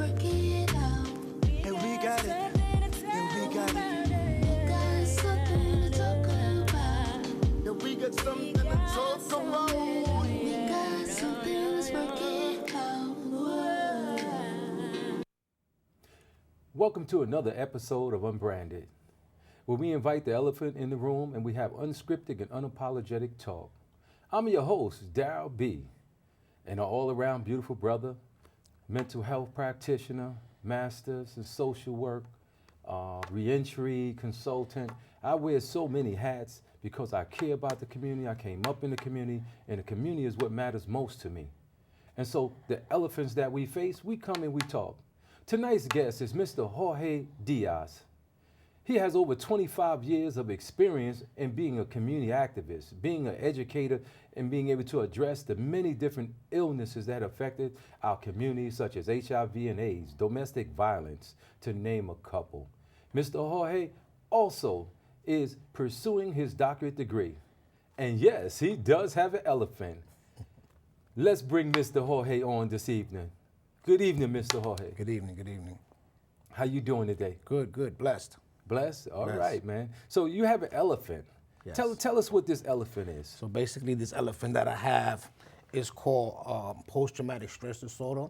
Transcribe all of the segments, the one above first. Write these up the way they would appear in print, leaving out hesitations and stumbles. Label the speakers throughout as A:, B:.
A: work it out.
B: And we got it. And we got it.
A: We got something to talk about.
B: And we got something to talk about.
A: We got something, let's work it out.
C: Welcome to another episode of Unbranded, where we invite the elephant in the room and we have unscripted and unapologetic talk. I'm your host, Darryl B, and an all-around beautiful brother, mental health practitioner, master's in social work, reentry consultant. I wear so many hats because I care about the community. I came up in the community, and the community is what matters most to me. And so the elephants that we face, we come and we talk. Tonight's guest is Mr. Jorge Diaz. He has over 25 years of experience in being a community activist, being an educator, and being able to address the many different illnesses that affected our community, such as HIV and AIDS, domestic violence, to name a couple. Mr. Jorge also is pursuing his doctorate degree. And yes, he does have an elephant. Let's bring Mr. Jorge on this evening. Good evening, Mr. Jorge.
D: Good evening, good evening.
C: How you doing today?
D: Good, good, blessed.
C: Blessed? All
D: Blessed.
C: right, man. So you have an elephant.
D: Yes.
C: Tell us what this elephant is.
D: So basically this elephant that I have is called post-traumatic stress disorder,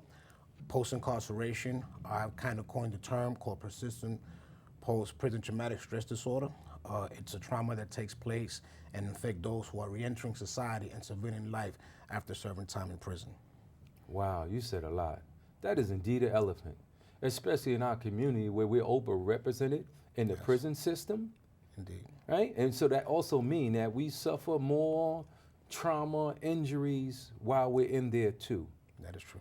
D: post-incarceration. I've kind of coined the term called persistent post-prison traumatic stress disorder. It's a trauma that takes place and affects those who are reentering society and civilian life after serving time in prison.
C: Wow, you said a lot. That is indeed an elephant, especially in our community where we're overrepresented in the prison system.
D: Indeed.
C: Right? And so that also means that we suffer more trauma, injuries while we're in there too.
D: That is true.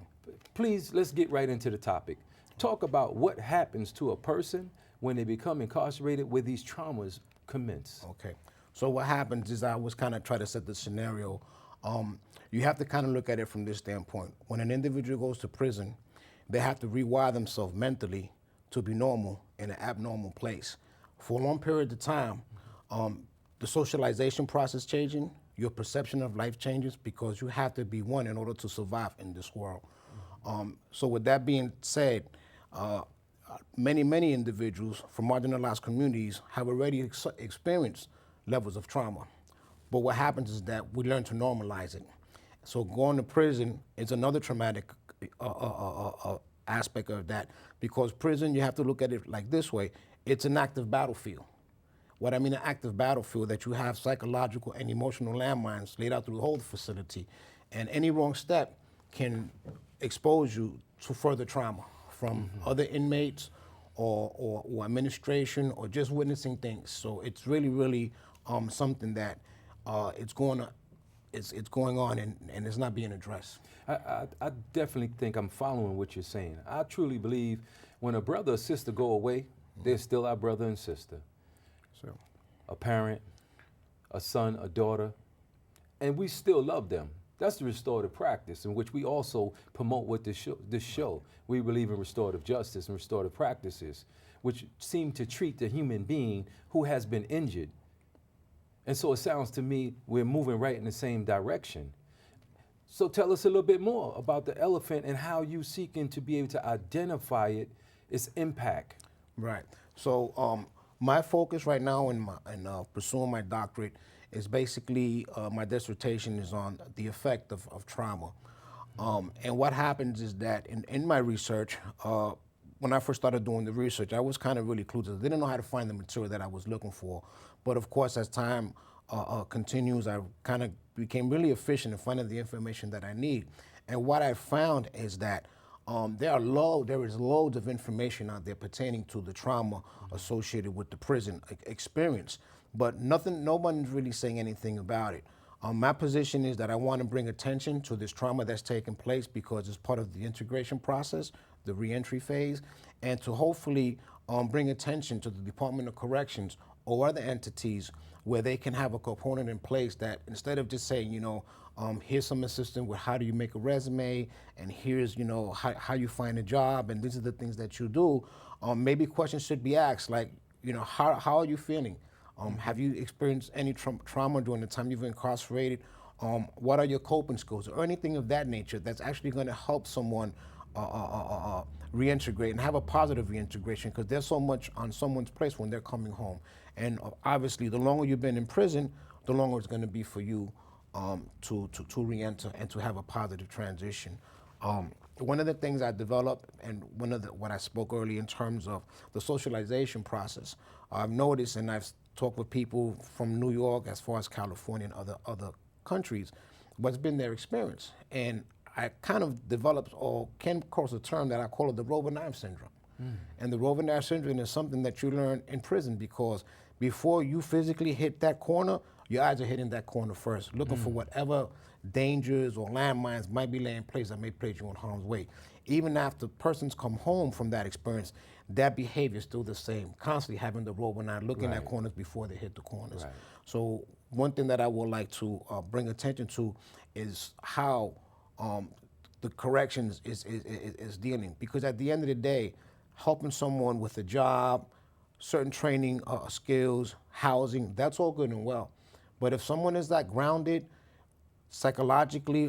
C: Please, let's get right into the topic. Talk about what happens to a person when they become incarcerated where these traumas commence.
D: Okay. So what happens is I was kind of trying to set the scenario. You have to kind of look at it from this standpoint. When an individual goes to prison, they have to rewire themselves mentally to be normal in an abnormal place. For a long period of time, the socialization process changing, your perception of life changes because you have to be one in order to survive in this world. So with that being said, many individuals from marginalized communities have already experienced levels of trauma. But what happens is that we learn to normalize it. So going to prison is another traumatic aspect of that, because prison, you have to look at it like this way. It's an active battlefield. What I mean an active battlefield, that you have psychological and emotional landmines laid out through the whole facility, and any wrong step can expose you to further trauma from other inmates or administration or just witnessing things. So it's really something that it's going on and it's not being addressed.
C: I definitely think I'm following what you're saying. I truly believe when a brother or sister go away, they're still our brother and sister.
D: So,
C: a parent, a son, a daughter, and we still love them. That's the restorative practice in which we also promote with this show. We believe in restorative justice and restorative practices, which seem to treat the human being who has been injured. And so it sounds to me we're moving right in the same direction. So tell us a little bit more about the elephant and how you seeking to be able to identify its impact.
D: right. So my focus right now in pursuing my doctorate is basically my dissertation is on the effect of trauma. And what happens is that in my research, when I first started doing the research, I was kind of really clueless. I didn't know how to find the material that I was looking for. But of course, as time continues, I kind of became really efficient in finding the information that I need. And what I found is that there is loads of information out there pertaining to the trauma associated with the prison experience, but no one's really saying anything about it. My position is that I want to bring attention to this trauma that's taking place because it's part of the integration process, the reentry phase, and to hopefully bring attention to the Department of Corrections or other entities where they can have a component in place that instead of just saying, here's some assistance with how do you make a resume, and here's, how you find a job, and these are the things that you do, maybe questions should be asked, like, how are you feeling? Have you experienced any trauma during the time you've been incarcerated? What are your coping skills or anything of that nature that's actually going to help someone reintegrate and have a positive reintegration, because there's so much on someone's place when they're coming home. And obviously, the longer you've been in prison, the longer it's going to be for you to reenter and to have a positive transition. One of the things I developed, and what I spoke earlier in terms of the socialization process, I've noticed, and I've talked with people from New York as far as California and other countries, what's been their experience. And I kind of developed or came across a term that I call it the Roving Knife syndrome. And the Roving Knife syndrome is something that you learn in prison, because before you physically hit that corner, your eyes are hitting that corner first, looking for whatever dangers or landmines might be laying in place that may place you in harm's way. Even after persons come home from that experience, that behavior is still the same, constantly having the roving eye, looking at corners before they hit the corners.
C: Right.
D: So one thing that I would like to bring attention to is how the corrections is dealing. Because at the end of the day, helping someone with a job, certain training skills, housing, that's all good and well. But if someone is not grounded psychologically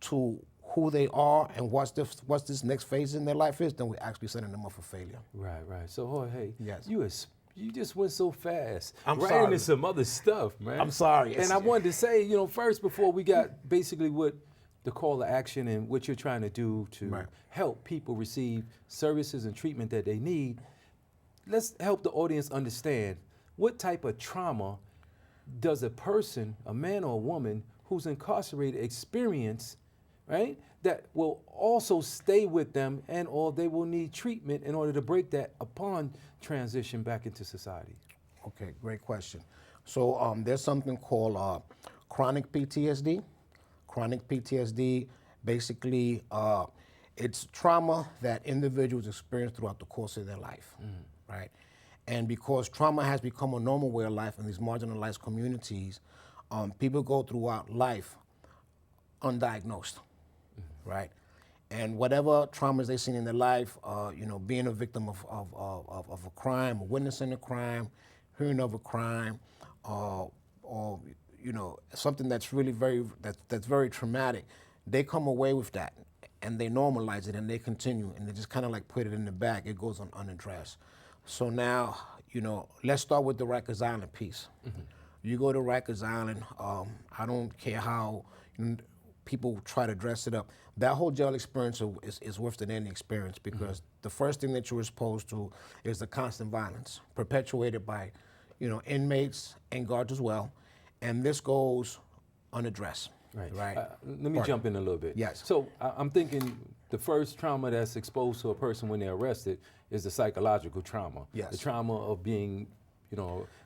D: to who they are and what's this next phase in their life is, then we're actually setting them up for failure.
C: Right, right. So Jorge,
D: Yes.
C: you just went so fast.
D: I'm
C: right
D: sorry.
C: into some other stuff, man.
D: I'm sorry.
C: And I wanted to say, first, before we got basically what the call to action and what you're trying to do to help people receive services and treatment that they need, let's help the audience understand what type of trauma does a person, a man or a woman who's incarcerated, experience, right? That will also stay with them, and or they will need treatment in order to break that upon transition back into society.
D: Okay, great question. So there's something called chronic PTSD. Chronic PTSD, basically, it's trauma that individuals experience throughout the course of their life, right? And because trauma has become a normal way of life in these marginalized communities, people go throughout life undiagnosed, right? And whatever traumas they've seen in their life, being a victim of a crime, or witnessing a crime, hearing of a crime, or something that's really that's very traumatic, they come away with that and they normalize it and they continue and they just kind of like put it in the bag. It goes unaddressed. So now, let's start with the Rikers Island piece. You go to Rikers Island, I don't care how people try to dress it up. That whole jail experience is worse than any experience, because the first thing that you're exposed to is the constant violence perpetuated by, inmates and guards as well. And this goes unaddressed. Right.
C: Let me jump in a little bit.
D: Yes.
C: So I'm thinking the first trauma that's exposed to a person when they're arrested is the psychological trauma.
D: Yes.
C: The trauma of being,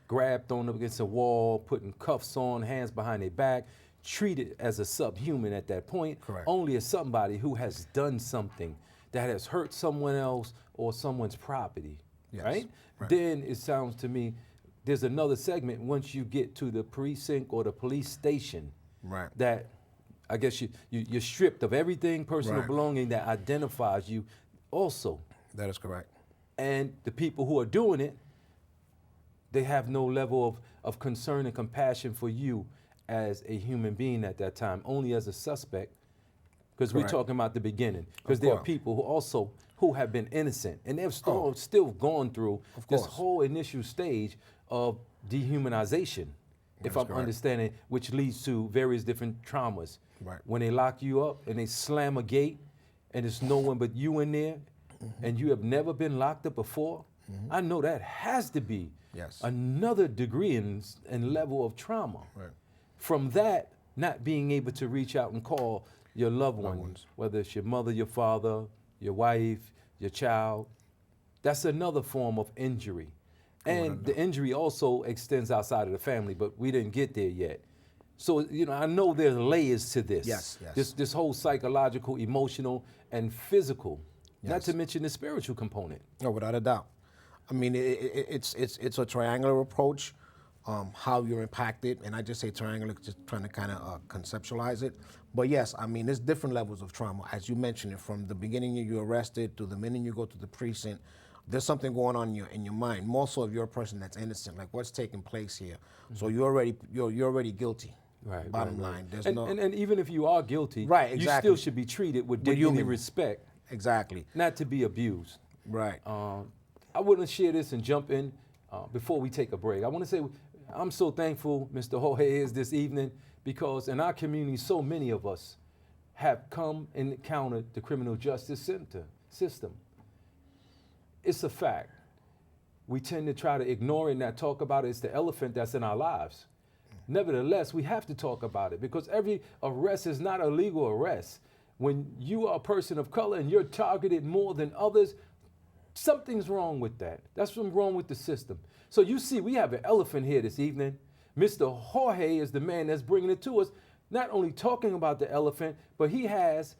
C: grabbed, thrown up against a wall, putting cuffs on, hands behind their back, treated as a subhuman at that point.
D: Correct.
C: Only as somebody who has done something that has hurt someone else or someone's property.
D: Yes.
C: Right? Then it sounds to me there's another segment once you get to the precinct or the police station.
D: Right.
C: That I guess you're stripped of everything personal belonging that identifies you also.
D: That is correct.
C: And the people who are doing it, they have no level of concern and compassion for you as a human being at that time, only as a suspect, because we're talking about the beginning. Because there are people who have been innocent, and they've still gone through this whole initial stage of dehumanization, if I'm understanding, which leads to various different traumas.
D: Right.
C: When they lock you up and they slam a gate and there's no one but you in there, and you have never been locked up before, I know that has to be another degree and level of trauma.
D: Right.
C: From that, not being able to reach out and call your loved ones, whether it's your mother, your father, your wife, your child, that's another form of injury. And the injury also extends outside of the family, but we didn't get there yet. So, I know there's layers to this.
D: Yes.
C: This whole psychological, emotional, and physical, not to mention the spiritual component.
D: No, without a doubt. I mean, it's a triangular approach, how you're impacted, and I just say triangular, just trying to kind of conceptualize it. But yes, I mean, there's different levels of trauma, as you mentioned it, from the beginning you're arrested to the minute you go to the precinct. There's something going on in your mind, more so if you're a person that's innocent, like what's taking place here. So you're already guilty.
C: Right.
D: Bottom line, there's
C: and even if you are guilty,
D: exactly.
C: you still should be treated with dignity and respect
D: Exactly.
C: not to be abused.
D: Right.
C: I want to share this and jump in before we take a break. I want to say I'm so thankful Mr. Jorge is this evening because in our community, so many of us have come and encountered the criminal justice system. It's a fact. We tend to try to ignore it and not talk about it. It's the elephant that's in our lives. Nevertheless, we have to talk about it because every arrest is not a legal arrest. When you are a person of color and you're targeted more than others, something's wrong with that. That's what's wrong with the system. So you see, we have an elephant here this evening. Mr. Jorge is the man that's bringing it to us, not only talking about the elephant, but he has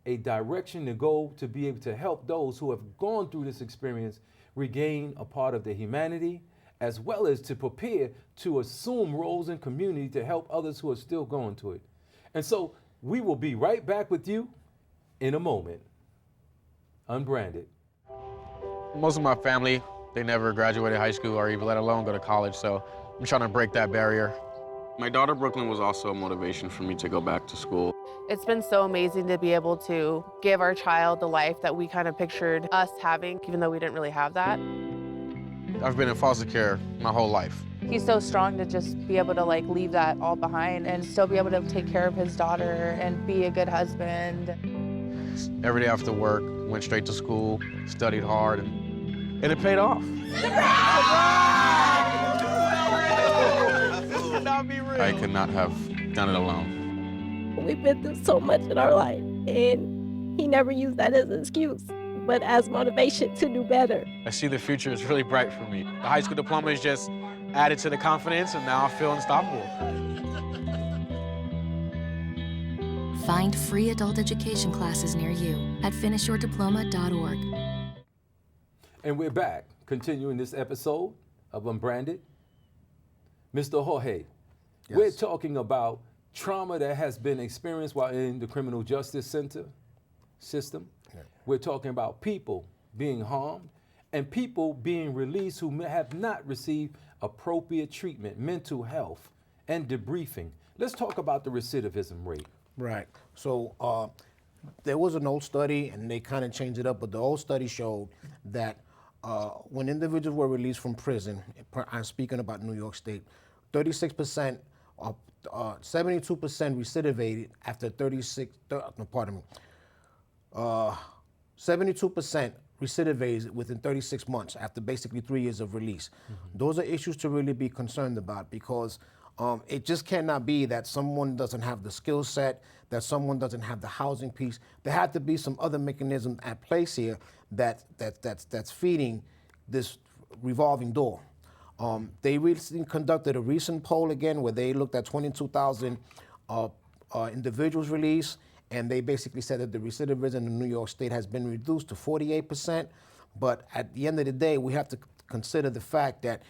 C: a direction to go to be able to help those who have gone through this experience regain a part of their humanity, as well as to prepare to assume roles in community to help others who are still going through it. And so we will be right back with you in a moment. Unbranded.
E: Most of my family, they never graduated high school or even let alone go to college, so I'm trying to break that barrier. My daughter Brooklyn was also a motivation for me to go back to school.
F: It's been so amazing to be able to give our child the life that we kind of pictured us having, even though we didn't really have that.
E: I've been in foster care my whole life.
F: He's so strong to just be able to leave that all behind and still be able to take care of his daughter and be a good husband.
E: Every day after work, went straight to school, studied hard, and it paid off. I could not have done it alone.
G: We've been through so much in our life, and he never used that as an excuse, but as motivation to do better.
E: I see the future is really bright for me. The high school diploma is just added to the confidence, and now I feel unstoppable.
A: Find free adult education classes near you at finishyourdiploma.org.
C: And we're back, continuing this episode of Unbranded. Mr. Jorge,
D: Yes.
C: we're talking about trauma that has been experienced while in the criminal justice system.
D: Yeah.
C: We're talking about people being harmed and people being released who may have not received appropriate treatment, mental health, and debriefing. Let's talk about the recidivism rate.
D: Right. So there was an old study, and they kind of changed it up, but the old study showed that when individuals were released from prison, I'm speaking about New York State, 36%, 72% recidivated after 72% recidivated within 36 months after basically 3 years of release. Those are issues to really be concerned about because it just cannot be that someone doesn't have the skill set, that someone doesn't have the housing piece. There had to be some other mechanism at place here that's feeding this revolving door. They recently conducted a recent poll again where they looked at 22,000 individuals released, and they basically said that the recidivism in New York State has been reduced to 48%. But at the end of the day, we have to consider the fact that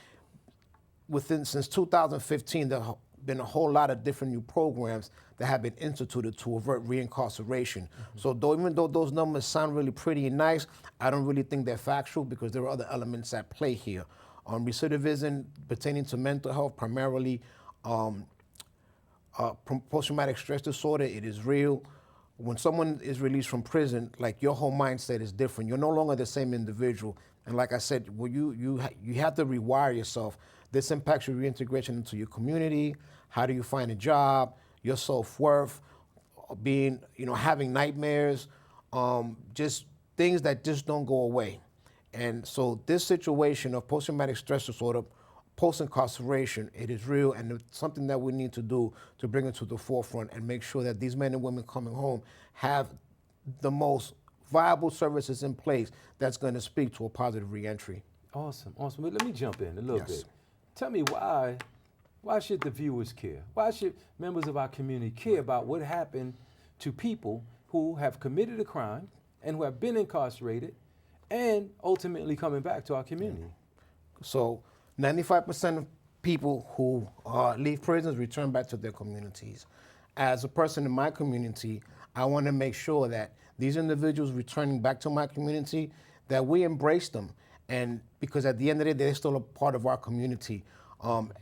D: since 2015, there have been a whole lot of different new programs that have been instituted to avert reincarceration. So even though those numbers sound really pretty and nice, I don't really think they're factual because there are other elements at play here. Recidivism pertaining to mental health, primarily post-traumatic stress disorder, it is real. When someone is released from prison, your whole mindset is different. You're no longer the same individual. And like I said, you have to rewire yourself. This impacts your reintegration into your community. How do you find a job? Your self-worth, having nightmares, just things that just don't go away. And so this situation of post-traumatic stress disorder, post-incarceration, it is real, and it's something that we need to do to bring it to the forefront and make sure that these men and women coming home have the most viable services in place that's going to speak to a positive reentry.
C: Awesome. But let me jump in a little
D: Yes.
C: bit. Tell me why should the viewers care? Why should members of our community care about what happened to people who have committed a crime and who have been incarcerated and ultimately coming back to our community?
D: So 95% of people who leave prisons return back to their communities. As a person in my community, I want to make sure that these individuals returning back to my community, that we embrace them. And because at the end of the day, they're still a part of our community.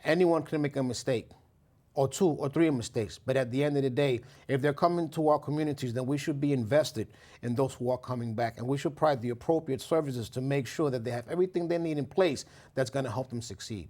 D: Anyone can make a mistake. or 2 or 3 mistakes. But at the end of the day, if they're coming to our communities, then we should be invested in those who are coming back. And we should provide the appropriate services to make sure that they have everything they need in place that's going to help them succeed,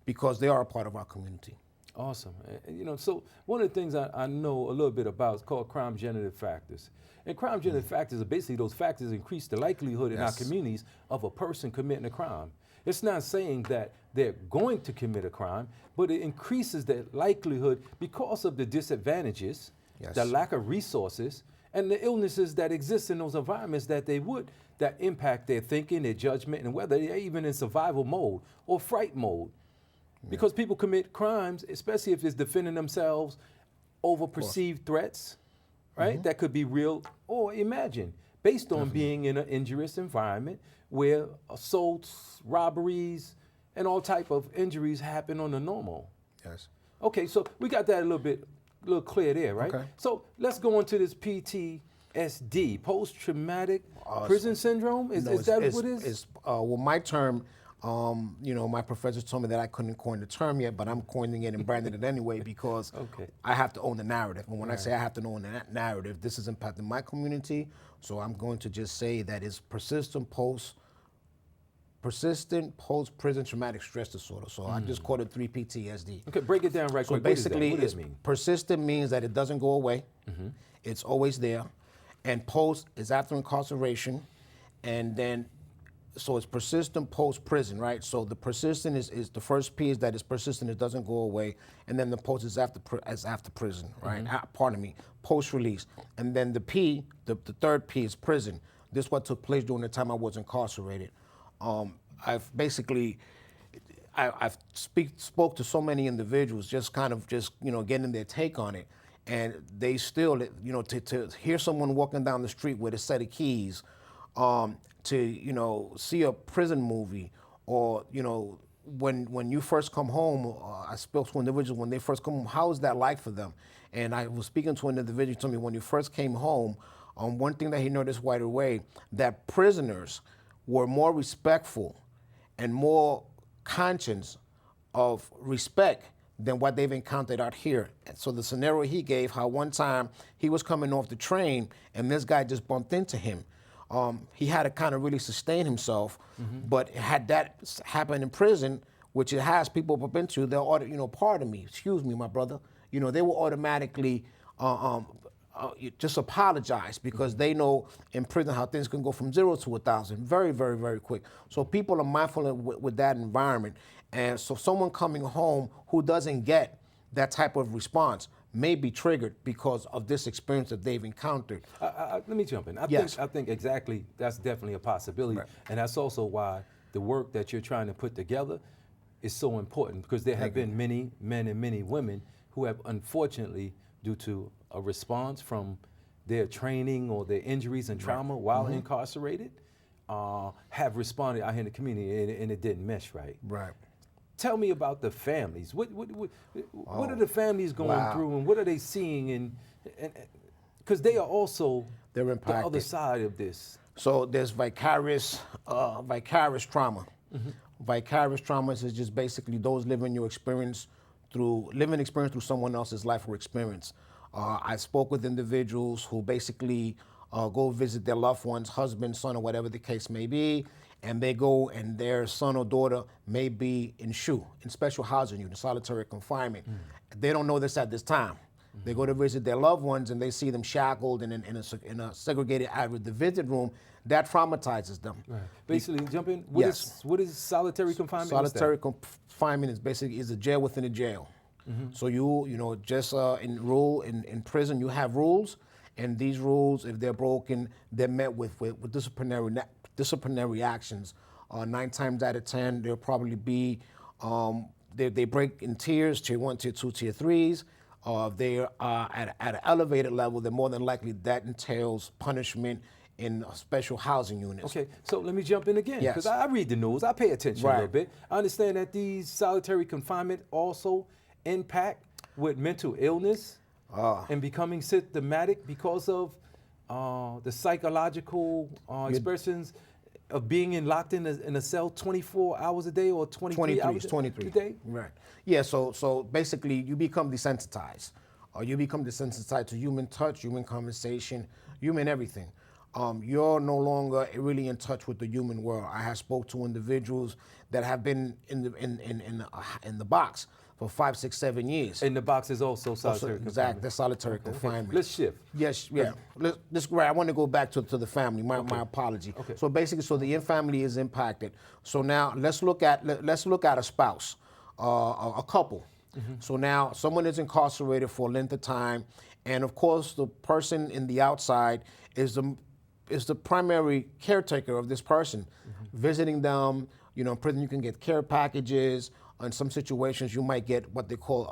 D: because they are a part of our community.
C: Awesome. You know, so one of the things I know a little bit about is called crime generative factors. And crime generative factors are basically those factors that increase the likelihood in our communities of a person committing a crime. It's not saying that they're going to commit a crime, but it increases the likelihood because of the disadvantages, the lack of resources, and the illnesses that exist in those environments that impact their thinking, their judgment, and whether they're even in survival mode or fright mode. Because people commit crimes, especially if it's defending themselves over perceived threats, right? That could be real or imagined, based on being in an injurious environment where assaults, robberies, and all type of injuries happen on the normal.
D: Yes.
C: Okay, so we got that a little clear there, right?
D: Okay.
C: So let's go into this PTSD, post-traumatic prison syndrome. Is that what it is?
D: Well, my term, you know, my professor told me that I couldn't coin the term yet, but I'm coining it and branding it anyway, because I have to own the narrative. And when I say I have to own the narrative, this is impacting my community. So I'm going to just say that it's persistent post-prison traumatic stress disorder. So I just called it 3 PTSD.
C: Okay, break it down right quick.
D: So basically,
C: what does that mean?
D: Persistent means that it doesn't go away. It's always there. And post is after incarceration. And then, so it's persistent post-prison, right? So the persistent is the first P is that it's persistent, it doesn't go away. And then the post is after prison, right? Pardon me, post-release. And then the P, the third P is prison. This is what took place during the time I was incarcerated. I've spoke to so many individuals, just you know, getting their take on it, and they still, you know, to hear someone walking down the street with a set of keys, to, you know, see a prison movie, or, you know, when you first come home, I spoke to individuals when they first come home, how is that like for them? And I was speaking to an individual who told me when you first came home, one thing that he noticed right away, that prisoners were more respectful and more conscious of respect than what they've encountered out here. And so the scenario he gave, how one time he was coming off the train and this guy just bumped into him. He had to kind of really sustain himself, but had that happened in prison, which it has, people bump into, they'll, you know, pardon me, excuse me, my brother, you know, they will automatically just apologize, because they know in prison how things can go from 0 to 1,000 very, very, very quick. So people are mindful with that environment. And so someone coming home who doesn't get that type of response may be triggered because of this experience that they've encountered.
C: Let me jump in. I think exactly that's definitely a possibility.
D: Right.
C: And that's also why the work that you're trying to put together is so important, because there have been many men and many women who have, unfortunately, due to a response from their training or their injuries and trauma while incarcerated, have responded out here in the community, and it didn't mesh right.
D: Right.
C: Tell me about the families. What are the families going through, and what are they seeing? And because they are also
D: They're
C: the other
D: impacted.
C: side of this.
D: So there's vicarious trauma. Vicarious trauma is just basically those living experience through someone else's life or experience. I spoke with individuals who basically go visit their loved ones, husband, son, or whatever the case may be, and they go and their son or daughter may be in special housing unit, solitary confinement. They don't know this at this time. They go to visit their loved ones and they see them shackled in a segregated area with the visit room. That traumatizes them.
C: Right. Basically, jump in.
D: Yes.
C: What is solitary confinement?
D: Solitary confinement is basically a jail within a jail. So you know, just in prison, you have rules, and these rules, if they're broken, they're met with disciplinary actions. 9 times out of 10, there'll probably be they break in tiers, tier 1, tier 2, tier 3s. They are at an elevated level, then more than likely that entails punishment in special housing units.
C: Okay, so let me jump in again, because
D: Yes.
C: I read the news, I pay attention a little bit. I understand that these solitary confinement also impact with mental illness and becoming symptomatic because of the psychological expressions of being locked in a cell 24 hours a day or 23 hours
D: 23.
C: a day?
D: Right. Yeah, so basically you become desensitized. Or you become desensitized to human touch, human conversation, human everything. You're no longer really in touch with the human world. I have spoke to individuals that have been in the box for 5, 6, 7 years.
C: And the box is also solitary confinement.
D: Exactly, that's solitary confinement.
C: Let's shift.
D: Yes, yeah. Right, I want to go back to the family. My apology.
C: Okay.
D: So basically, so the family is impacted. So now let's look at a spouse, a couple. So now someone is incarcerated for a length of time, and of course the person in the outside is the primary caretaker of this person, visiting them. You know, in prison you can get care packages. In some situations you might get what they call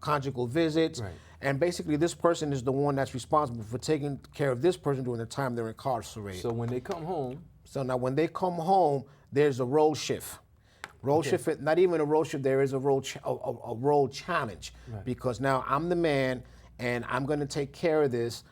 D: conjugal visits.
C: Right.
D: And basically this person is the one that's responsible for taking care of this person during the time they're incarcerated.
C: So when they come home,
D: So now when they come home, there's a role shift. Shift, not even a role shift, there is a role challenge.
C: Right.
D: Because now I'm the man and I'm gonna take care of this.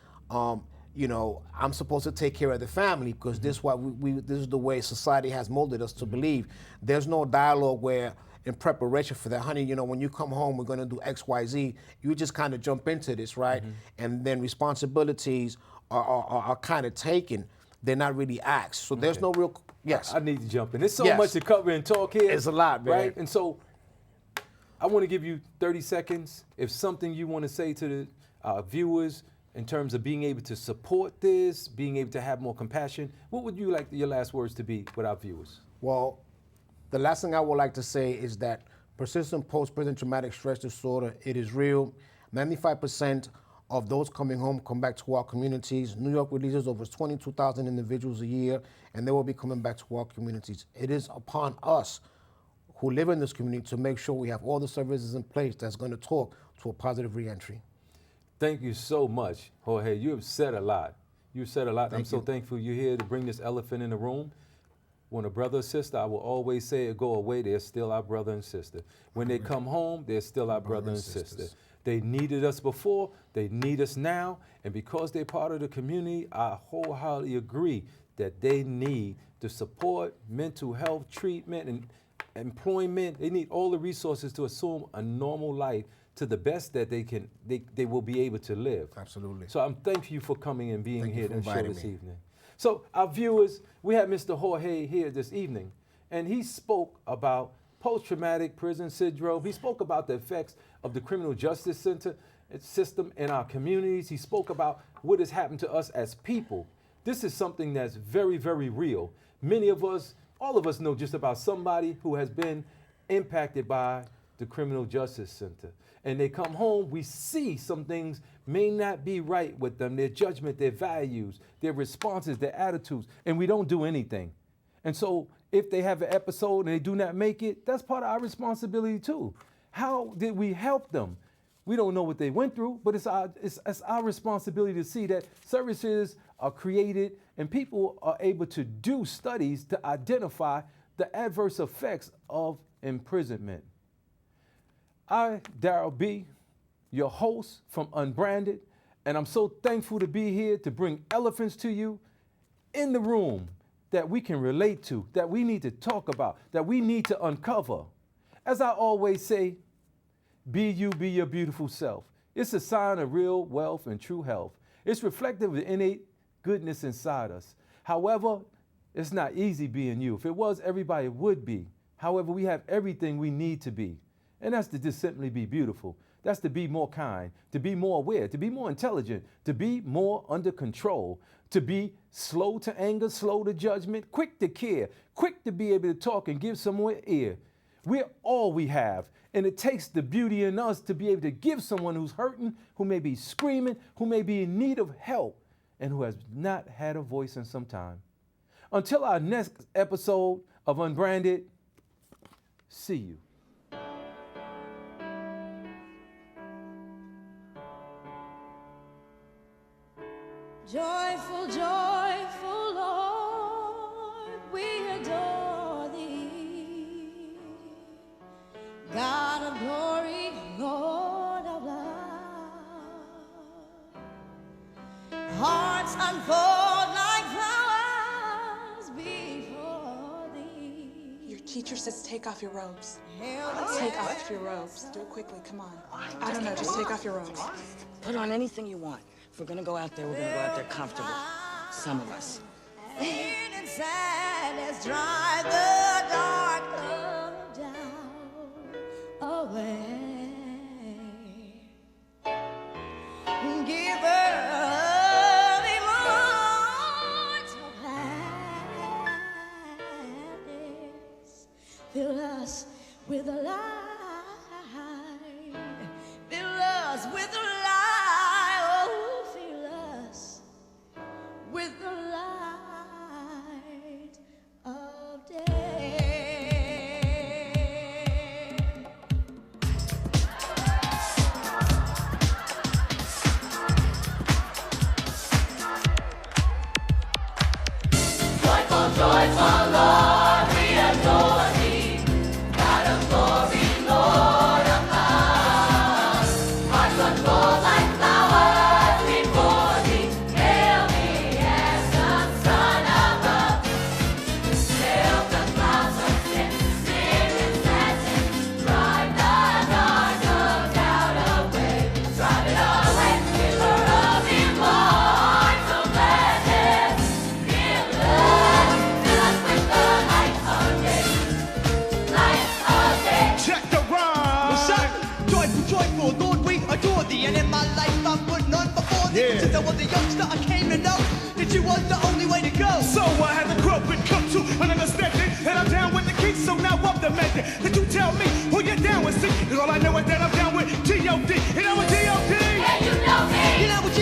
D: You know, I'm supposed to take care of the family because this is the way society has molded us to believe. There's no dialogue where in preparation for that, honey, you know, when you come home, we're gonna do X, Y, Z. You just kind of jump into this, right? And then responsibilities are kind of taken. They're not really asked. So there's no real, yes.
C: I need to jump in. There's so
D: Yes.
C: much to cover and talk here.
D: It's a lot, man.
C: Right? And so I want to give you 30 seconds. If something you want to say to the viewers in terms of being able to support this, being able to have more compassion, what would you like your last words to be with our viewers?
D: Well, the last thing I would like to say is that persistent post-prison traumatic stress disorder, it is real. 95% of those coming home come back to our communities. New York releases over 22,000 individuals a year, and they will be coming back to our communities. It is upon us who live in this community to make sure we have all the services in place that's going to talk to a positive reentry.
C: Thank you so much, Jorge. You have said a lot. You've said a lot. I'm
D: Thank
C: so
D: you.
C: thankful you're here to bring this elephant in the room. When a brother or sister, I will always say it go away, they're still our brother and sister. When they come home, they're still our brother and sister. They needed us before, they need us now, and because they're part of the community, I wholeheartedly agree that they need the support, mental health treatment, and employment. They need all the resources to assume a normal life to the best that they will be able to live.
D: Absolutely.
C: So I'm thanking you for coming and being
D: Thank you
C: here
D: for
C: to show
D: inviting
C: this
D: me.
C: evening. So our viewers, we have Mr. Jorge here this evening, and he spoke about post-traumatic prison syndrome. He spoke about the effects of the criminal justice system in our communities. He spoke about what has happened to us as people. This is something that's very, very real. Many of us, all of us know just about somebody who has been impacted by the criminal justice center. And they come home, we see some things may not be right with them, their judgment, their values, their responses, their attitudes, and we don't do anything. And so if they have an episode and they do not make it, that's part of our responsibility too. How did we help them? We don't know what they went through, but it's our responsibility to see that services are created and people are able to do studies to identify the adverse effects of imprisonment. I, Darryl B, your host from Unbranded, and I'm so thankful to be here to bring elephants to you in the room that we can relate to, that we need to talk about, that we need to uncover. As I always say, be you, be your beautiful self. It's a sign of real wealth and true health. It's reflective of the innate goodness inside us. However, it's not easy being you. If it was, everybody would be. However, we have everything we need to be. And that's to just simply be beautiful. That's to be more kind, to be more aware, to be more intelligent, to be more under control, to be slow to anger, slow to judgment, quick to care, quick to be able to talk and give someone ear. We're all we have. And it takes the beauty in us to be able to give someone who's hurting, who may be screaming, who may be in need of help, and who has not had a voice in some time. Until our next episode of Unbranded, see you.
H: Joyful, joyful Lord, we adore thee. God of glory, Lord of love. Hearts unfold like flowers before
I: teacher says take off your robes. Take off your robes. Do it quickly, come on. I don't know, just take off your robes.
J: Put on anything you want. If we're gonna go out there, we're gonna go out there comfortable. Some of us.
H: And sadness drive the dark cloud down away. Give her the immortal gladness. Fill us with a light. Fill us with a light. Oh, fill us with the light of day.
K: Joyful Lord, we adore thee. God of glory, Lord of power. Hearts unfold like flowers before thee. Hail me as the Son above. Sail the clouds of sin, sin and satin. Drive the dark of doubt away. Drive it away, giver of immortal gladness. Fill us with the light of day. Light of day.
L: Check the rhyme.
M: What's up? Joyful, joyful, Lord, we adore thee. And in my life, I put none before thee.
L: Yeah.
M: Since I was a youngster, I came to know that you was the only way to go.
L: So I had to grow and come to an understanding. And I'm down with the king, so now I'm demanding that you tell me who you're down with. See, 'cause all I know is that I'm down with G.O.D. And I'm a G.O.D.
K: And you know me.
M: You know what